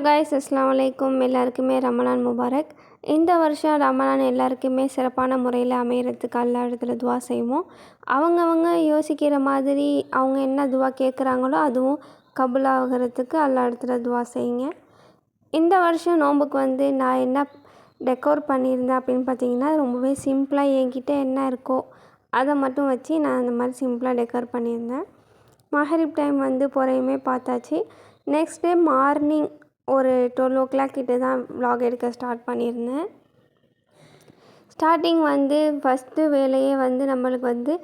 Guys, அஸ்ஸலாமு அலைக்கும். எல்லாருக்குமே ரமலான் முபாரக். இந்த வருஷம் ரமலான் எல்லாருக்குமே சிறப்பான முறையில் அமையறதுக்கு அல்லாஹ் இடத்துல துவா செய்வோம். அவங்கவங்க யோசிக்கிற மாதிரி அவங்க என்ன துவா கேட்குறாங்களோ அதுவும் கபூலாகிறதுக்கு அல்லாஹ் இடத்துல துவா செய்யுங்க. இந்த வருஷம் நோன்புக்கு நான் என்ன டெக்கோர் பண்ணியிருந்தேன் அப்படின்னு பார்த்தீங்கன்னா, ரொம்பவே சிம்பிளாக என்கிட்ட என்ன இருக்கோ அதை மட்டும் வச்சு நான் அந்த மாதிரி சிம்பிளாக டெக்கோர் பண்ணியிருந்தேன். மஹரிப் டைம் பொறையுமே பார்த்தாச்சு. நெக்ஸ்ட் டே மார்னிங் ஒரு 12 o'clock கிட்ட தான் vlog எடுக்க ஸ்டார்ட் பண்ணியிருந்தேன். ஸ்டார்டிங் ஃபஸ்ட்டு வேலையே நம்மளுக்கு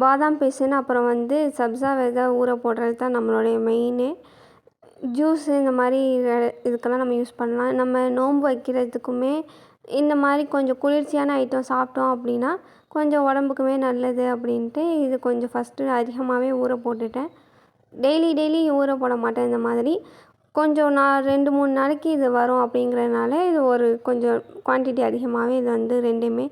பாதாம் பிசின் அப்புறம் சப்ஸா விதை ஊற போடுறது தான் நம்மளுடைய மெயினே. ஜூஸ் இந்த மாதிரி இதுக்கெல்லாம் நம்ம யூஸ் பண்ணலாம். நம்ம நோன்பு வைக்கிறதுக்குமே இந்த மாதிரி கொஞ்சம் குளிர்ச்சியான ஐட்டம் சாப்பிட்டோம் அப்படின்னா கொஞ்சம் உடம்புக்குமே நல்லது அப்படின்ட்டு இது கொஞ்சம் ஃபஸ்ட்டு அதிகமாகவே ஊற போட்டுட்டேன். டெய்லி ஊற போட மாட்டேன். இந்த மாதிரி கொஞ்சம் நான் 2-3 நாளைக்கு இது வரும் அப்படிங்கிறதுனால இது ஒரு கொஞ்சம் குவான்டிட்டி அதிகமாகவே இது ரெண்டுமே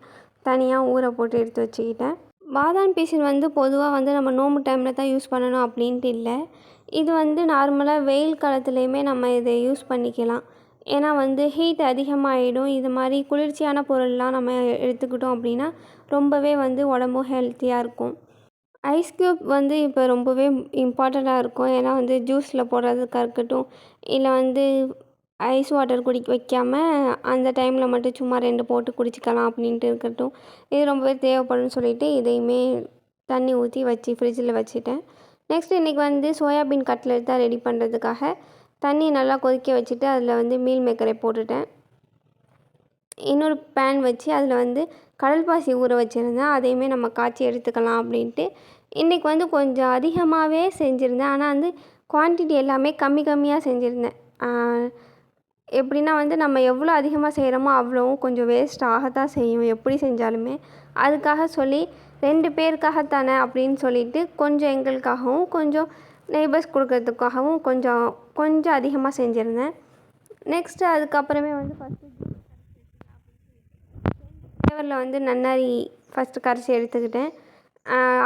தனியாக ஊற போட்டு எடுத்து வச்சுக்கிட்டேன். பாதாம் பீசின் பொதுவாக நம்ம நோம்பு டைமில் தான் யூஸ் பண்ணணும் அப்படின்ட்டு இல்லை. இது நார்மலாக வெயில் காலத்துலேயுமே நம்ம இதை யூஸ் பண்ணிக்கலாம். ஏன்னா ஹீட் அதிகமாகிடும். இது மாதிரி குளிர்ச்சியான பொருள்லாம் நம்ம எடுத்துக்கிட்டோம் அப்படின்னா ரொம்பவே உடம்பும் ஹெல்த்தியாக இருக்கும். ஐஸ் க்யூப் இப்போ ரொம்பவே இம்பார்ட்டண்ட்டாக இருக்கும். ஏன்னா ஜூஸில் போடுறதுக்காக இருக்கட்டும், இல்லை ஐஸ் வாட்டர் குடிக்க வைக்காமல் அந்த டைமில் மட்டும் சும்மா 2 போட்டு குடிச்சிக்கலாம் அப்படின்ட்டு இருக்கட்டும். இது ரொம்பவே தேவைப்படும்னு சொல்லிவிட்டு இதையுமே தண்ணி ஊற்றி வச்சு ஃப்ரிட்ஜில் வச்சுட்டேன். நெக்ஸ்ட் இன்றைக்கி சோயாபீன் கட்லெட் தான் ரெடி பண்ணுறதுக்காக தண்ணி நல்லா கொதிக்க வச்சுட்டு அதில் மீல் மேக்கரை போட்டுட்டேன். இன்னொரு பேன் வச்சு அதில் கடல் பாசி ஊற வச்சுருந்தேன். அதையுமே நம்ம காய்ச்சி எடுத்துக்கலாம் அப்படின்ட்டு இன்றைக்கி கொஞ்சம் அதிகமாகவே செஞ்சுருந்தேன். ஆனால் குவான்டிட்டி எல்லாமே கம்மியாக செஞ்சுருந்தேன். எப்படின்னா நம்ம எவ்வளோ அதிகமாக செய்கிறோமோ அவ்வளோவும் கொஞ்சம் வேஸ்ட் ஆகத்தான் செய்யும் எப்படி செஞ்சாலுமே. அதுக்காக சொல்லி 2 பேருக்காகத்தானே அப்படின்னு சொல்லிவிட்டு கொஞ்சம் எங்களுக்காகவும் கொஞ்சம் நெய்பர்ஸ் கொடுக்கறதுக்காகவும் கொஞ்சம் அதிகமாக செஞ்சுருந்தேன். நெக்ஸ்ட்டு அதுக்கப்புறமே ஃபஸ்ட்டு ஃப்ளேவரில் நன்னாரி ஃபஸ்ட்டு கரைச்சி எடுத்துக்கிட்டேன்.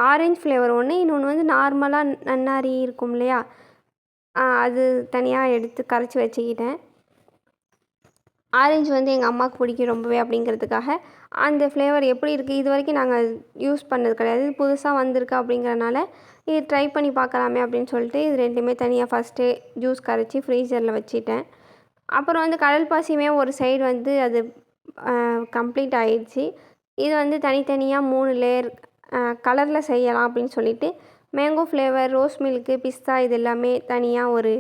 ஆரஞ்சு ஃப்ளேவர் ஒன்று, இன்னொன்று நார்மலாக நன்னாரி இருக்கும் இல்லையா, அது தனியாக எடுத்து கரைச்சி வச்சுக்கிட்டேன். ஆரஞ்சு எங்கள் அம்மாவுக்கு பிடிக்கும் ரொம்பவே அப்படிங்கிறதுக்காக அந்த ஃப்ளேவர் எப்படி இருக்குது, இது வரைக்கும் நாங்கள் யூஸ் பண்ணது கிடையாது, புதுசாக வந்திருக்கு அப்படிங்கிறனால இது ட்ரை பண்ணி பார்க்கலாமே அப்படின்னு சொல்லிட்டு இது ரெண்டுமே தனியாக ஃபஸ்ட்டு ஜூஸ் கரைச்சி ஃப்ரீசரில் வச்சுட்டேன். அப்புறம் கடல் பாசியுமே ஒரு சைடு அது கம்ப்ளீட் ஆகிடுச்சு. இது தனித்தனியாக 3 லேயர் கலரில் செய்யலாம் அப்படின்னு சொல்லிவிட்டு மேங்கோ ஃப்ளேவர், ரோஸ் மில்க்கு, பிஸ்தா இது எல்லாமே தனியாக ஒரு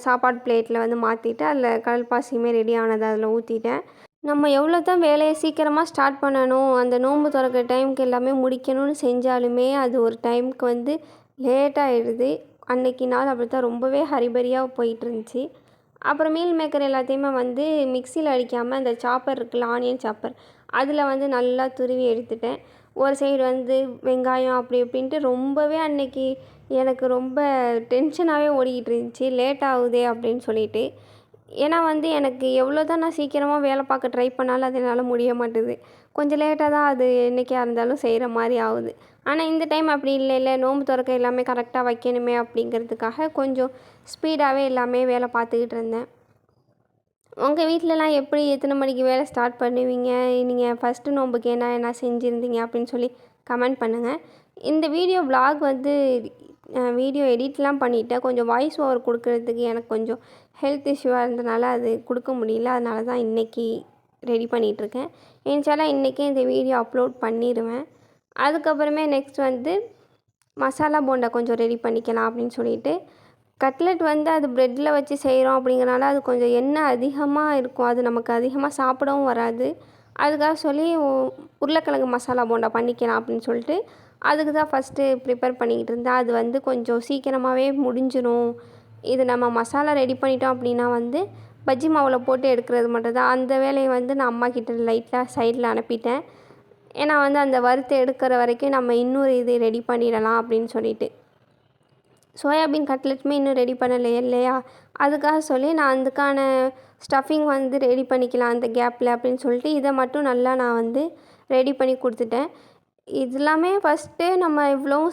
சாப்பாடு பிளேட்டில் மாற்றிட்டு அதில் கடல் பாசியுமே ரெடி ஆனதை அதில் ஊற்றிட்டேன். நம்ம எவ்வளோ தான் வேலையை சீக்கிரமாக ஸ்டார்ட் பண்ணணும், அந்த நோன்பு திறக்கிற டைமுக்கு எல்லாமே முடிக்கணும்னு செஞ்சாலுமே அது ஒரு டைமுக்கு லேட்டாகிடுது. அன்றைக்கி நாள் அப்படி தான் ரொம்பவே ஹரிபரியாக போயிட்டுருந்துச்சு. அப்புறம் மீல் மேக்கர் எல்லாத்தையுமே மிக்சியில் அடிக்காமல் அந்த சாப்பர் இருக்குல்ல, ஆனியன் சாப்பர், அதில் நல்லா துருவி எடுத்துட்டேன். ஒரு சைடு வெங்காயம் அப்படி இப்படின்ட்டு ரொம்பவே அன்றைக்கி எனக்கு ரொம்ப டென்ஷனாகவே ஓடிக்கிட்டு இருந்துச்சு. லேட் ஆகுதே அப்படின்னு சொல்லிட்டு. ஏன்னா எனக்கு எவ்வளோ தான் நான் சீக்கிரமாக வேலை பார்க்க ட்ரை பண்ணாலும் அது என்னால் முடிய மாட்டுது. கொஞ்சம் லேட்டாக தான் அது என்றைக்கா இருந்தாலும் செய்கிற மாதிரி ஆகுது. ஆனால் இந்த டைம் அப்படி இல்லை, நோன்பு திறக்க எல்லாமே கரெக்டாக வைக்கணுமே அப்படிங்கிறதுக்காக கொஞ்சம் ஸ்பீடாகவே எல்லாமே வேலை பார்த்துக்கிட்டு இருந்தேன். உங்கள் வீட்டிலலாம் எப்படி எத்தனை மணிக்கு வேலை ஸ்டார்ட் பண்ணுவீங்க, நீங்கள் ஃபஸ்ட்டு நோன்புக்கு என்ன செஞ்சுருந்தீங்க அப்படின்னு சொல்லி கமெண்ட் பண்ணுங்கள். இந்த வீடியோ விலாக் வீடியோ எடிட்லாம் பண்ணிவிட்டேன். கொஞ்சம் வாய்ஸ் ஓவர் கொடுக்குறதுக்கு எனக்கு கொஞ்சம் ஹெல்த் இஷ்யூவாக இருந்தனால அது கொடுக்க முடியல. அதனால தான் இன்றைக்கி ரெடி பண்ணிகிட்ருக்கேன். இன்ஷால்லா இன்றைக்கே இந்த வீடியோ அப்லோட் பண்ணிடுவேன். அதுக்கப்புறமே நெக்ஸ்ட் மசாலா போண்டா கொஞ்சம் ரெடி பண்ணிக்கலாம் அப்படின்னு சொல்லிட்டு கட்லெட் அது ப்ரெட்டில் வச்சு செய்கிறோம் அப்படிங்கிறனால அது கொஞ்சம் எண்ணெய் அதிகமாக இருக்கும். அது நமக்கு அதிகமாக சாப்பிடவும் வராது. அதுக்காக சொல்லி உருளைக்கிழங்கு மசாலா போண்டா பண்ணிக்கலாம் அப்படின்னு சொல்லிட்டு அதுக்கு தான் ஃபஸ்ட்டு ப்ரிப்பேர் பண்ணிக்கிட்டு இருந்தேன். அது கொஞ்சம் சீக்கிரமாகவே முடிஞ்சிடும். இது நம்ம மசாலா ரெடி பண்ணிட்டோம் அப்படின்னா பஜ்ஜி மாவில் போட்டு எடுக்கிறது மட்டும் தான். அந்த வேலையை நான் அம்மாக்கிட்ட லைட்டாக சைடில் அனுப்பிட்டேன். ஏன்னா அந்த வறுத்து எடுக்கிற வரைக்கும் நம்ம இன்னொரு இது ரெடி பண்ணிடலாம் அப்படின்னு சொல்லிட்டு. சோயாபீன் கட்லெட்டுமே இன்னும் ரெடி பண்ணலையே இல்லையா, அதுக்காக சொல்லி நான் அதுக்கான ஸ்டஃபிங் ரெடி பண்ணிக்கலாம் அந்த கேப்பில் அப்படின்னு சொல்லிட்டு இதை மட்டும் நல்லா நான் ரெடி பண்ணி கொடுத்துட்டேன். இதெல்லாமே ஃபஸ்ட்டு நம்ம இவ்வளவும்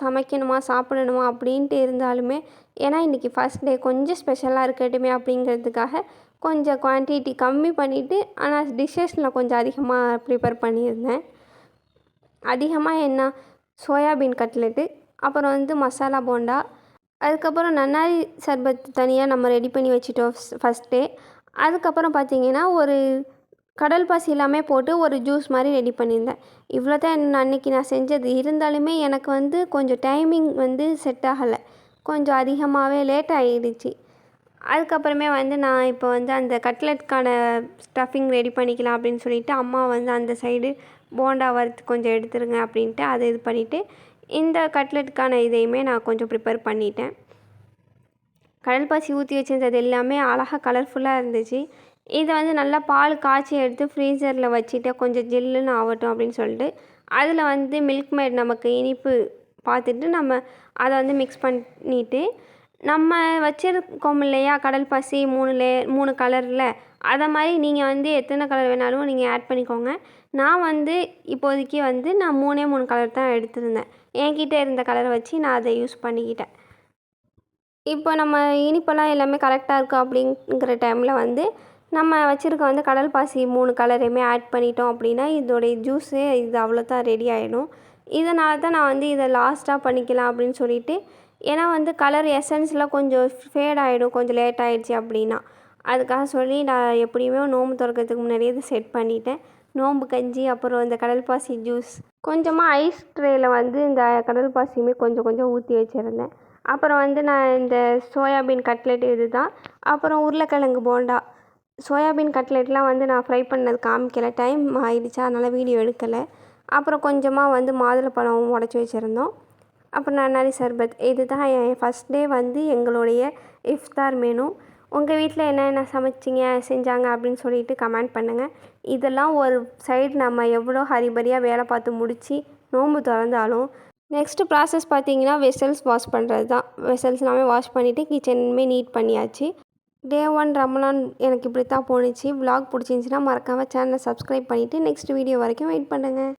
சமைக்கணுமா சாப்பிடணுமா அப்படின்ட்டு இருந்தாலுமே ஏன்னா இன்றைக்கி ஃபஸ்ட் டே கொஞ்சம் ஸ்பெஷலாக இருக்கட்டுமே அப்படிங்கிறதுக்காக கொஞ்சம் குவான்டிட்டி கம்மி பண்ணிவிட்டு ஆனால் டிஷ்ஷஸில் கொஞ்சம் அதிகமாக ப்ரிப்பேர் பண்ணியிருந்தேன். அதிகமாக என்ன சோயாபீன் கட்லெட்டு, அப்புறம் வந்து மசாலா போண்டா, அதுக்கப்புறம் நன்னாரி சர்பத் தனியாக நம்ம ரெடி பண்ணி வச்சுட்டோம் ஃபஸ்ட் டே. அதுக்கப்புறம் பார்த்திங்கன்னா ஒரு கடல் பாசி எல்லாமே போட்டு ஒரு ஜூஸ் மாதிரி ரெடி பண்ணியிருந்தேன். இவ்வளோ தான் அன்றைக்கி நான் செஞ்சது. இருந்தாலுமே எனக்கு வந்து கொஞ்சம் டைமிங் வந்து செட் ஆகலை, கொஞ்சம் அதிகமாகவே லேட் ஆகிடுச்சு. அதுக்கப்புறமே வந்து நான் இப்போ வந்து அந்த கட்லெட்கான ஸ்டஃபிங் ரெடி பண்ணிக்கலாம் அப்படின்னு சொல்லிவிட்டு அம்மா வந்து அந்த சைடு போண்டா வறுத்து கொஞ்சம் எடுத்துருங்க அப்படின்ட்டு அதை இது பண்ணிவிட்டு இந்த கட்லெட்டுக்கான இதையுமே நான் கொஞ்சம் ப்ரிப்பேர் பண்ணிட்டேன். கடல் பாசி ஊற்றி வச்சிருந்தது எல்லாமே அழகாக கலர்ஃபுல்லாக இருந்துச்சு. இதை வந்து நல்லா பால் காய்ச்சி எடுத்து ஃப்ரீசரில் வச்சுட்டு கொஞ்சம் ஜில்லுன்னு ஆகட்டும் அப்படின்னு சொல்லிட்டு அதில் வந்து மில்க் மேட் நமக்கு இனிப்பு பார்த்துட்டு நம்ம அதை வந்து மிக்ஸ் பண்ணிவிட்டு நம்ம வச்சுருக்கோம் இல்லையா கடல் பாசி 3 கலரில், அதை மாதிரி நீங்கள் வந்து எத்தனை கலர் வேணாலும் நீங்கள் ஆட் பண்ணிக்கோங்க. நான் வந்து இப்போதைக்கு வந்து நான் 3 கலர் தான் எடுத்திருந்தேன். என்கிட்ட இருந்த கலரை வச்சு நான் அதை யூஸ் பண்ணிக்கிட்டேன். இப்போ நம்ம இனிப்பெல்லாம் எல்லாமே கரெக்டாக இருக்கா அப்படிங்கிற டைமில் வந்து நம்ம வச்சுருக்க வந்து கடல் பாசி 3 கலரையுமே ஆட் பண்ணிட்டோம் அப்படின்னா இதோடைய ஜூஸே இது அவ்வளோதான் ரெடி ஆகிடும். இதனால தான் நான் வந்து இதை லாஸ்ட்டாக பண்ணிக்கலாம் அப்படின்னு சொல்லிவிட்டு ஏன்னா வந்து கலர் எசன்ஸ்லாம் கொஞ்சம் ஃபேட் ஆகிடும் கொஞ்சம் லேட் ஆகிடுச்சி அப்படின்னா, அதுக்காக சொல்லி நான் எப்படியுமே நோன்பு திறக்கிறதுக்கு முன்னாடியே இதை செட் பண்ணிட்டேன். நோன்பு கஞ்சி, அப்புறம் இந்த கடல் பாசி ஜூஸ், கொஞ்சமாக ஐஸ் ட்ரேயில் வந்து இந்த கடல் பாசியுமே கொஞ்சம் கொஞ்சம் ஊற்றி வச்சுருந்தேன். அப்புறம் வந்து நான் இந்த சோயாபீன் கட்லெட் இது தான். அப்புறம் உருளைக்கிழங்கு போண்டா. சோயாபீன் கட்லெட்லாம் வந்து நான் ஃப்ரை பண்ணது காமிக்கலை, டைம் ஆகிடுச்சா அதனால் வீடியோ எடுக்கலை. அப்புறம் கொஞ்சமாக வந்து மாதுளப்பழம் உடச்சி வச்சுருந்தோம். அப்புறம் நன்னாரி சர்பத். இது தான் என் ஃபஸ்ட் டே வந்து எங்களுடைய இஃப்தார் மெனு. உங்கள் வீட்டில் என்னென்ன செஞ்சாங்க அப்படின்னு சொல்லிட்டு கமெண்ட் பண்ணுங்கள். இதெல்லாம் ஒரு சைடு நம்ம எவ்வளோ ஹரிபரியாக வேலை பார்த்து முடித்து நோன்பு திறந்தாலும் நெக்ஸ்ட்டு ப்ராசஸ் பார்த்திங்கன்னா வெசல்ஸ் வாஷ் பண்ணுறது தான். வெசல்ஸ் எல்லாமே வாஷ் பண்ணிவிட்டு கிச்சனுமே நீட் பண்ணியாச்சு. டே 1 ரமலான் எனக்கு இப்படி தான் போணுச்சு. விலாக் பிடிச்சிருந்துச்சின்னா மறக்காமல் சேனலை சப்ஸ்கிரைப் பண்ணிவிட்டு நெக்ஸ்ட் வீடியோ வரைக்கும் வெயிட் பண்ணுங்கள்.